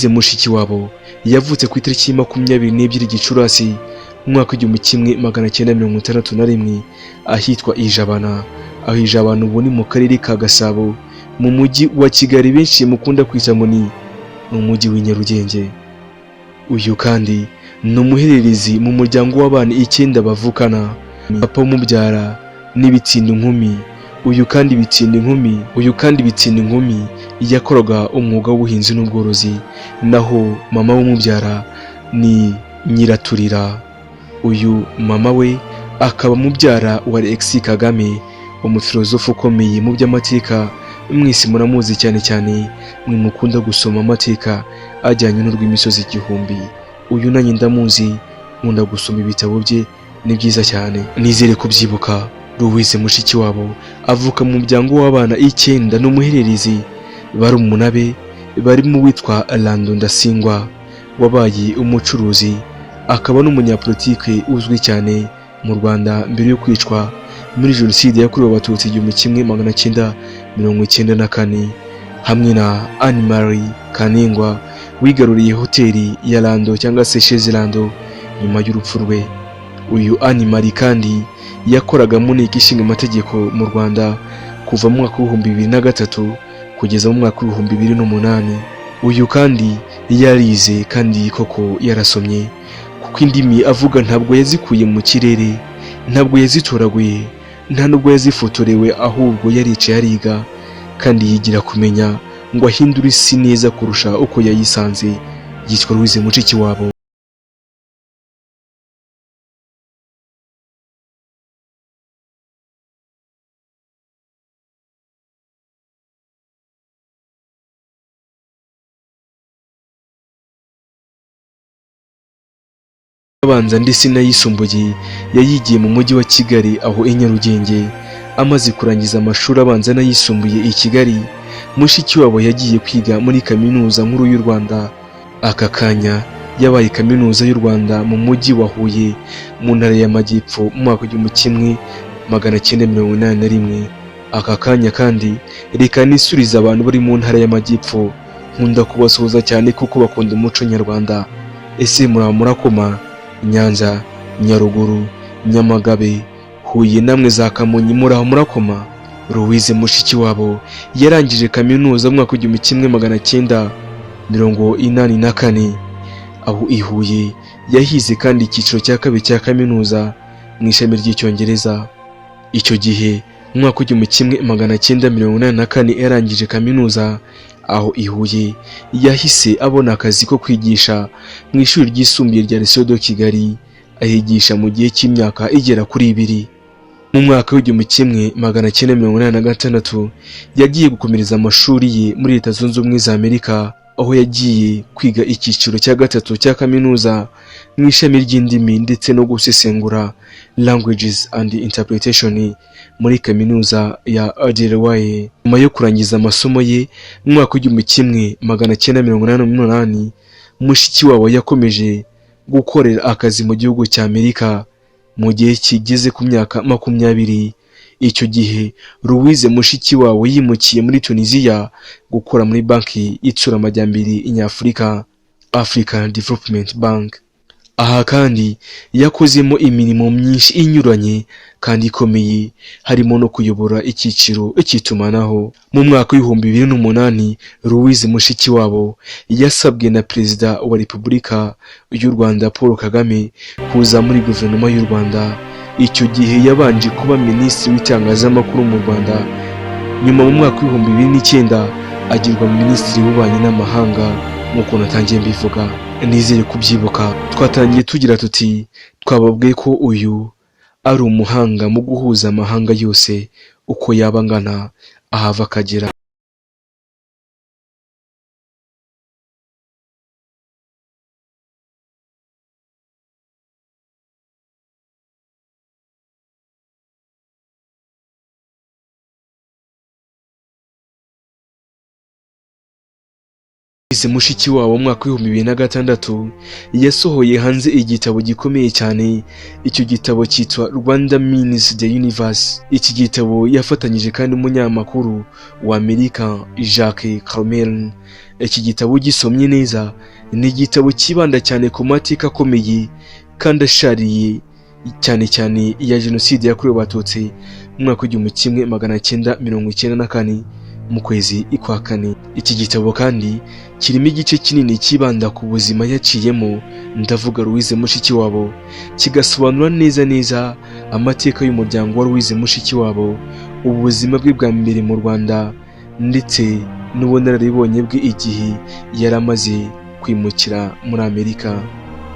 Louise Mushikiwabo yavutse ku itariki 22 Gicurasi mu mwaka w'1961 ahitwa Ijabana. Aho Ijabana ubu ni mu karere ka Gasabo mu mujyi wa Kigali benshi mukunda kwita ngo ni umujyi w'Inyarugenge. Uyu kandi ni umuhererezi mu muryango w'abana 9 bavukana. Papa umubyara n'ibitsinda inkumi. Uyu kandi bitsinda inkumi yakoraga umwuga w'ubuhinzi n'ubworozi, naho mama w'umubyara ni Nyiraturira. Uyu mama we akaba mubyara wa Alexis Kagame, umufilozofu ukomeye mu by'amateka. Mwese muramuzi cyane cyane mwe mukunda gusoma amateka ajyanye n'urw'imisozi igihumbi. Uyu nanjye ndamuzi, nkunda gusoma ibitabo bye, ni byiza cyane. Nizere kubyibuka. Louise Mushikiwabo avuka mu muryango w'abana 9 n'umuhererezi. Barumuna be barimo uwitwa Lando Ndasingwa wabaye umucuruzi, akaba n'umunyapolitike uzwi cyane mu Rwanda mbere yo kwicwa muri jenoside yakorewe abatutsi 1994, hamwe na Anne Marie Kaningwa wigaruriye hoteli ya Lando cyangwa se Chez Lando nyuma y'urupfu rwe. Uyu Anne Marie kandi yakoraga mu nteko ishinga amategeko mu Rwanda kuva mu mwaka w'2003 kugeza mu mwaka w'2008. Uyu kandi yarize kandi koko yarasomye, kuko indimi avuga ntabwo yazikuye mu kirere, ntabwo yazitoraguye, nta nubwo yazifotorewe, ahubwo yaricaye ariga kandi yigira kumenya ngo ahindure isi neza kurusha uko yayisanze. Yitwa Louise Mushikiwabo. Abanza ndetse n'ayisumbuye yayigiye mu mujyi wa Kigali aho i Nyarugenge. Amaze kurangiza amashuri abanza n'ayisumbuye i Kigali, Mushikiwabo yagiye kwiga muri Kaminuza Nkuru y'u Rwanda. Aka kanya yabaye Kaminuza y'u Rwanda mu mujyi wa Huye mu ntara y'Amajyepfo mu mwaka w'1981. Aka kanya kandi reka nisuriza abantu bari mu ntara y'Amajyepfo, nkunda kubasuhuza cyane kuko bakunda umuco nyarwanda. Ese murakoma Nyanza, Nyaruguru, Nyamagabe, Huye namwe za Kamonyi murakoma? Louise Mushikiwabo yarangije kaminuza mu mwaka w'1984 aho i Huye. Yahize kandi icyiciro cya kabiri cya kaminuza mu ishami ry'Icyongereza. Icyo gihe mu mwaka w'1984 yarangije kaminuza aho i Huye. Yahise abona akazi ko kwigisha mu ishuri ryisumbuye rya Lycée de Kigali, ahigisha mu gihe cy'imyaka igera kuri 2. Mu mwaka w'1986 yagiye gukomereza amashuri ye muri Leta Zunze Ubumwe za Amerika, aho yagiye kwiga icyiciro cya gatatu cya kaminuza mu ishami ry'indimi ndetse no gusesengura Languages and Interpretation muri kaminuza ya Delaware. Nyuma yo kurangiza amasomo ye mu mwaka w'1988, Mushikiwabo yakomeje gukorera akazi mu gihugu cya Amerika mu gihe kigeze ku myaka 20. Icyo gihe Louise Mushikiwabo yimukiye muri Tunisia gukora muri banki itsura amajyambere Nyafurika, African Development Bank. Aha kandi yakozemo imirimo myinshi inyuranye kandi ikomeye, harimo no kuyobora icyiciro cy'itumanaho. Mu mwaka w'2008 Louise Mushikiwabo yasabwe na Perezida wa Repubulika y'u Rwanda Paul Kagame kuza muri guverinoma y'u Rwanda. Icyo gihe yabanje kuba minisitiri w'itangazamakuru mu Rwanda. Nyuma mu mwaka w'2009 agirwa minisitiri w'ububanyi n'amahanga nk'uko natangiye mbivuga. Nizere kubyibuka. Twatangiye tugira tuti twababwiye ko uyu ari umuhanga mu guhuza amahanga yose uko yaba angana ahava akagera. Louise Mushikiwabo mu mwaka w'2006 yasohoye hanze igitabo gikomeye cyane. Icyo gitabo cyitwa Rwanda Means the Universe. Iki gitabo yafatanyije kandi umunyamakuru wa Amerika Jacques Carmel. Iki gitabo gisomye neza ni igitabo kibanda cyane ku mateka akomeye kandi ashariye cyane cyane ya Jenoside yakorewe Abatutsi mu mwaka w'1994 mu kwezi kwa kane. Iki gitabo kandi kirimo igice kinini kibanda ku buzima yaciyemo, ndavuga Louise Mushikiwabo, kigasobanura neza amateka y'umuryango wa Louise Mushikiwabo, ubuzima bwe bwa mbere mu Rwanda ndetse n'ubunararibonye bwe igihe yari amaze kwimukira muri Amerika.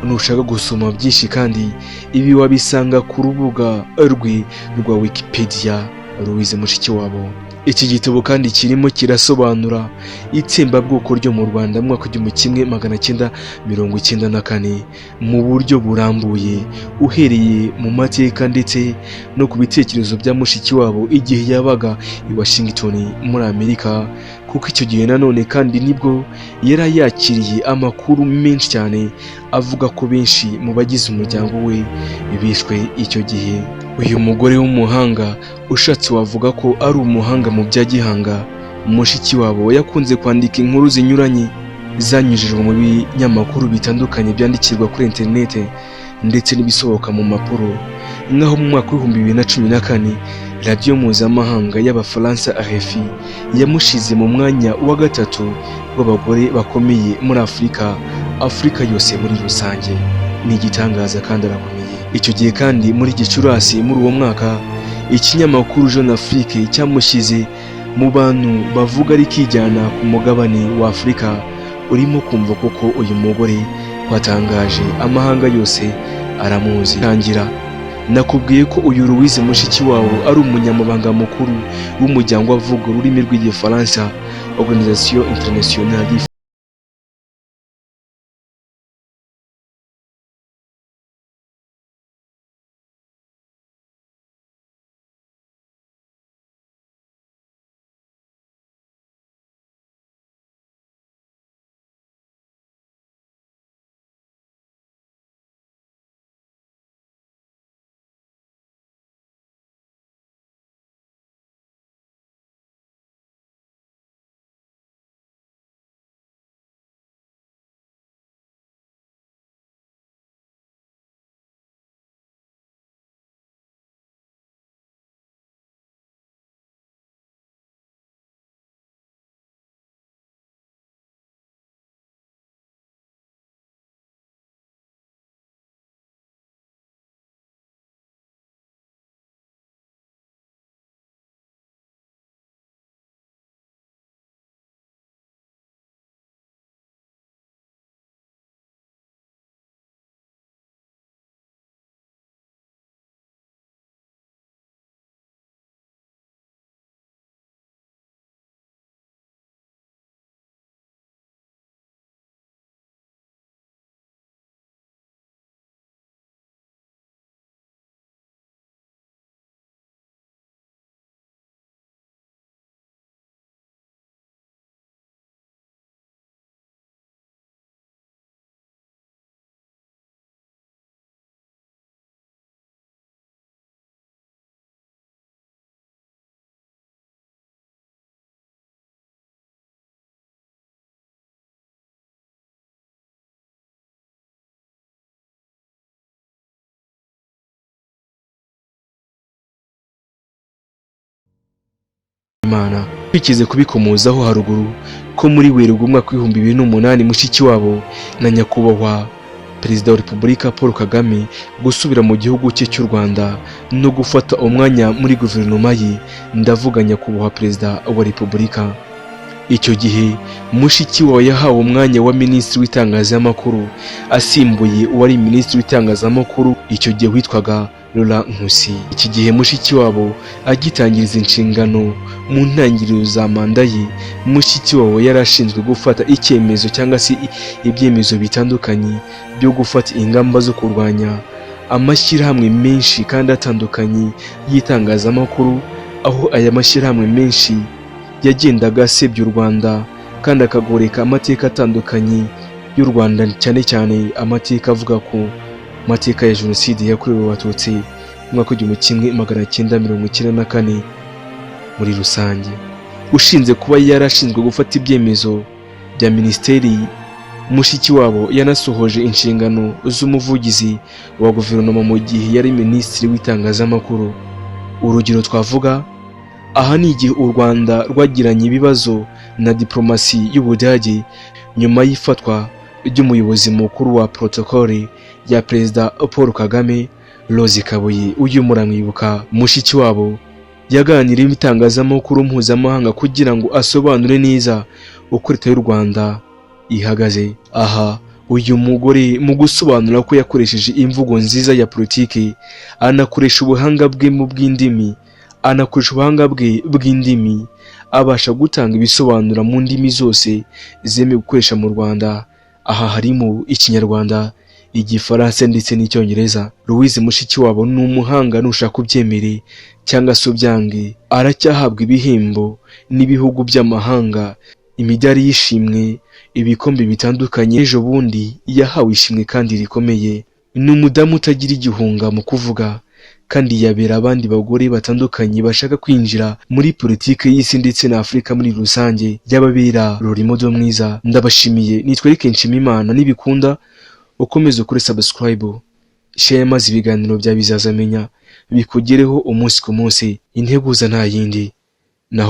Nushaka gusoma byinshi kandi ibi wabisanga ku rubuga rwe rwa Wikipedia Louise Mushikiwabo. Iki gitabo kandi kirimo kirasobanura itsembabwoko ryo mu Rwanda mu mwaka w'1994 mu buryo burambuye, uhereye mu mateka ndetse no ku bitekerezo bya Mushikiwabo igihe yabaga i Washington muri Amerika, kuko icyo gihe nanone kandi nibwo yari yakiriye amakuru menshi cyane avuga ko benshi mu bagize umuryango we bishwe icyo gihe. Uyu mugore w'umuhanga ushatse wavuga ko ari umuhanga mu bya gihanga, Mushikiwabo yakunze kwandika inkuru zinyuranye zanyujijwe mu binyamakuru bitandukanye byandikirwa kuri interinete ndetse n'ibisohoka mu mapuro. Nk'aho mu mwaka w'2014 radiyo mpuzamahanga y'Abafaransa RFI yamushize mu mwanya wa gatatu w'abagore bakomeye muri Afurika yose muri rusange. Ni igitangaza kandi arakomeye. Icyo gihe kandi muri Gicurasi muri uwo mwaka, ikinyamakuru Jeune Afrique cyamushyize mu bantu bavuga rikijyana ku mugabane wa Afurika. Urimo kumva koko uyu mugore watangaje amahanga yose aramuzi. Tangira nakubwiye ko uyu Louise Mushikiwabo ari umunyamabanga mukuru w'umuryango wavuga ururimi rw'Igifaransa, Organisation Internationale. Imana bikize kubikomozaho haruguru ko muri Werurwe umwaka w'2008 Mushikiwabo na nyakubahwa Perezida wa Repubulika Paul Kagame gusubira mu gihugu cye cy'u Rwanda no gufata umwanya muri guverinoma ye, ndavuga nyakubahwa Perezida wa Repubulika. Icyo gihe Mushikiwabo yahawe umwanya wa Minisitiri w'itangazamakuru asimbuye uwari Minisitiri w'itangazamakuru icyo gihe witwaga Laurent Nkusi. Iki gihe Mushikiwabo agitangiriza inshingano mu ntangiriro za manda ye, Mushikiwabo yari ashinzwe gufata icyemezo cyangwa se ibyemezo bitandukanye byo gufata ingamba zo kurwanya amashyirahamwe menshi kandi atandukanye y'itangazamakuru, aho aya mashyirahamwe menshi yagendaga asebya u Rwanda kandi akagoreka amateka atandukanye y'u Rwanda, cyane cyane amateka avuga ku mateka ya jenoside yakorewe abatutsi mu mwaka w'igihumbi kimwe magana cyenda mirongo icyenda na kane muri rusange. Ushinze kuba yarashinzwe gufata ibyemezo bya minisiteri, Mushikiwabo yanasohoje inshingano z'umuvugizi wa guverinoma mu gihe yari minisitiri w'itangazamakuru. Urugero twavuga aha ni igihe u Rwanda rwagiranye ibibazo na diplomasi y'Ubudage nyuma y'ifatwa ry'umuyobozi mukuru wa protokole ya Perezida Paul Kagame, Rose Kabuye. Uyu muramwibuka. Mushikiwabo yaganiriye n'itangazamakuru mpuzamahanga kugira ngo asobanure neza uko leta y'u Rwanda ihagaze. Aha uyu mugore mu gusobanura ko yakoresheje imvugo nziza ya politiki, anakoresha ubuhanga bwe bw'indimi, abasha gutanga ibisobanura mu ndimi zose zemewe gukoresha mu Rwanda. Aha harimo Ikinyarwanda, Igifaransa ndetse n'Icyongereza. Louise Mushikiwabo ni umuhanga, nushaka kubyemere cyangwa se ubyange, aracyahabwa ibihembo n'ibihugu by'amahanga, imidari y'ishimwe, ibikombe bitandukanye. Ejo bundi yahawe ishimwe kandi rikomeye. Ni umudamu utagira igihunga mu kuvuga, kandi yabera abandi bagore batandukanye bashaka kwinjira muri politiki y'isi ndetse na Afurika muri rusange, yababera role model mwiza. Ndabashimiye. Nitwa Eric Nshimiyimana. Nibikunda ukomeze ukore subscribe, share, maze ibiganiro bya Bizazamenya bikugereho umunsi ku munsi. Integuza nta yindi.